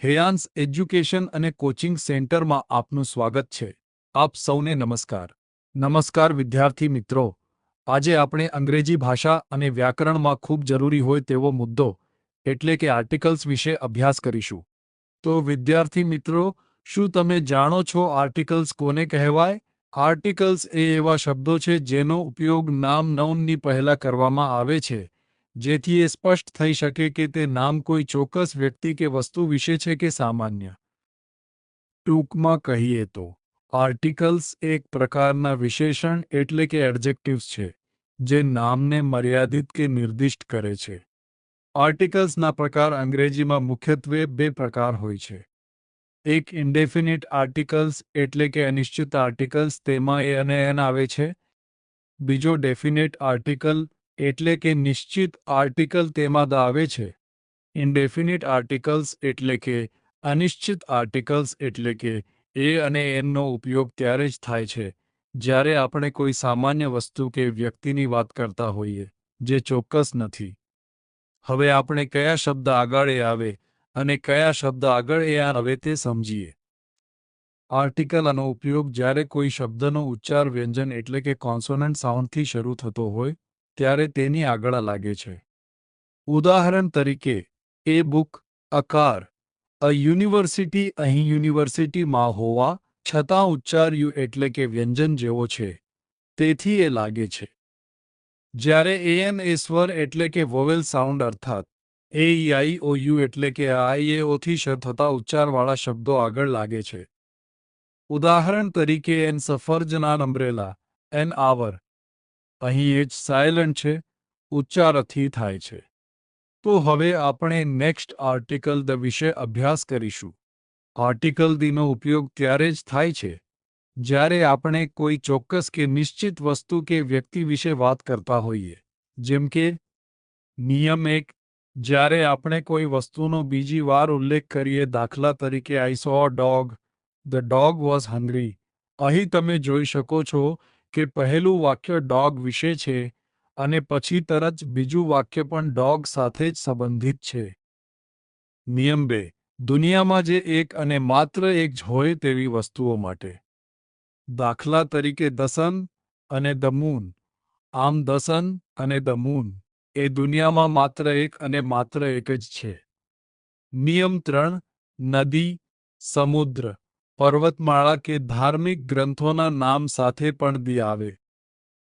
હેયાન્સ education અને coaching સેન્ટરમાં આપનું સ્વાગત છે। આપ સૌને નમસ્કાર। નમસ્કાર વિદ્યાર્થી મિત્રો, આજે આપણે અંગ્રેજી ભાષા અને વ્યાકરણમાં ખૂબ જરૂરી હોય તેવો મુદ્દો એટલે કે આર્ટિકલ્સ વિશે અભ્યાસ કરીશું। તો વિદ્યાર્થી મિત્રો, શું તમે જાણો છો આર્ટિકલ્સ કોને કહેવાય? આર્ટિકલ્સ એ એવા શબ્દો છે જેનો ઉપયોગ નામ નાઉનની પહેલા કરવામાં આવે છે, જેથી એ સ્પષ્ટ થઈ શકે કે તે નામ કોઈ ચોક્કસ વ્યક્તિ કે વસ્તુ વિશે છે કે સામાન્ય। ટૂંકમાં કહીએ તો આર્ટિકલ્સ એક પ્રકારના વિશેષણ એટલે કે એડજેક્ટિવ્સ છે, જે નામને મર્યાદિત કે નિર્દિષ્ટ કરે છે। આર્ટિકલ્સના પ્રકાર અંગ્રેજીમાં મુખ્યત્વે બે પ્રકાર હોય છે। એક ઇન્ડેફિનિટ આર્ટિકલ્સ એટલે કે અનિશ્ચિત આર્ટિકલ્સ, તેમાં એ અને એન આવે છે। બીજો ડેફિનેટ આર્ટિકલ એટલે કે નિશ્ચિત આર્ટિકલ, તેમાં દ આવે છે। ઇન્ડેફિનિટ આર્ટિકલ્સ એટલે કે અનિશ્ચિત આર્ટિકલ્સ એટલે કે એ અને એનનો ઉપયોગ ત્યારે જ થાય છે જ્યારે આપણે કોઈ સામાન્ય વસ્તુ કે વ્યક્તિની વાત કરતા હોઈએ જે ચોક્કસ નથી। હવે આપણે કયા શબ્દ આગળ એ આવે અને કયા શબ્દ આગળ એ આવે તે સમજીએ। આર્ટિકલનો ઉપયોગ જ્યારે કોઈ શબ્દનો ઉચ્ચાર વ્યંજન એટલે કે કોન્સોનન્ટ સાઉન્ડથી શરૂ થતો હોય ત્યારે તેની આગળ લાગે છે। ઉદાહરણ તરીકે, a book, a car, a university અહીં યુનિવર્સિટીમાં હોવા છતાં ઉચ્ચાર યુ એટલે કે વ્યંજન જેવો છે, તેથી એ લાગે છે। જ્યારે એન એ સ્વર એટલે કે વોવેલ સાઉન્ડ અર્થાત એ ઈ આઈ ઓ યુ એટલે કે આઈ એ ઓથી શરૂ થતા ઉચ્ચારવાળા શબ્દો આગળ લાગે છે। ઉદાહરણ તરીકે, એન સફરજનાન અમ્બ્રેલા, એન આવર, અહીં એચ સાયલન્ટ છે, ઉચ્ચાર અથી થાય છે। તો હવે આપણે નેક્સ્ટ આર્ટિકલ દ વિશે અભ્યાસ કરીશું। આર્ટિકલ દીનો ઉપયોગ ત્યારે જ થાય છે જ્યારે આપણે કોઈ ચોક્કસ કે નિશ્ચિત વસ્તુ કે વ્યક્તિ વિશે વાત કરતા હોઈએ। જેમ કે નિયમ 1, જ્યારે આપણે કોઈ વસ્તુનો બીજી વાર ઉલ્લેખ કરીએ, દાખલા તરીકે I saw a dog, the dog was hungry, અહીં તમે જોઈ શકો છો કે પહેલું વાક્ય ડોગ વિશે છે અને પછી તરત જ બીજું વાક્ય પણ ડોગ સાથે જ સંબંધિત છે। નિયમ 2, દુનિયામાં જે એક અને માત્ર એક જ હોય તેવી વસ્તુઓ માટે, દાખલા તરીકે ધ સન અને ધ મૂન, આમ ધ સન અને ધ મૂન એ દુનિયામાં માત્ર એક અને માત્ર એક જ છે। નિયમ 3, નદી, સમુદ્ર, પર્વતમાળા કે ધાર્મિક ગ્રંથોના નામ સાથે પણ દી આવે,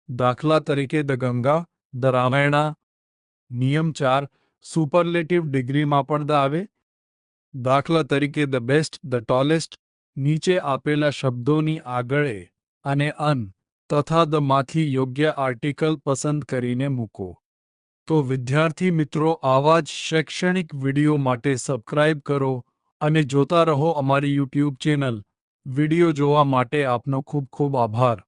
દાખલા તરીકે ધ ગંગા, ધ રામાયણા। નિયમ 4, સુપરલેટિવ ડિગ્રીમાં પણ દ આવે, દાખલા તરીકે ધ બેસ્ટ, ધ ટોલેસ્ટ। નીચે આપેલા શબ્દોની આગળ એ અને અન તથા દ માંથી યોગ્ય આર્ટિકલ પસંદ કરીને મૂકો। તો વિદ્યાર્થી મિત્રો, આવા જ શૈક્ષણિક વિડીયો માટે સબસ્ક્રાઇબ કરો અને જોતા રહો અમારી યુટ્યુબ ચેનલ। વિડીયો જોવા માટે આપનો ખૂબ ખૂબ આભાર।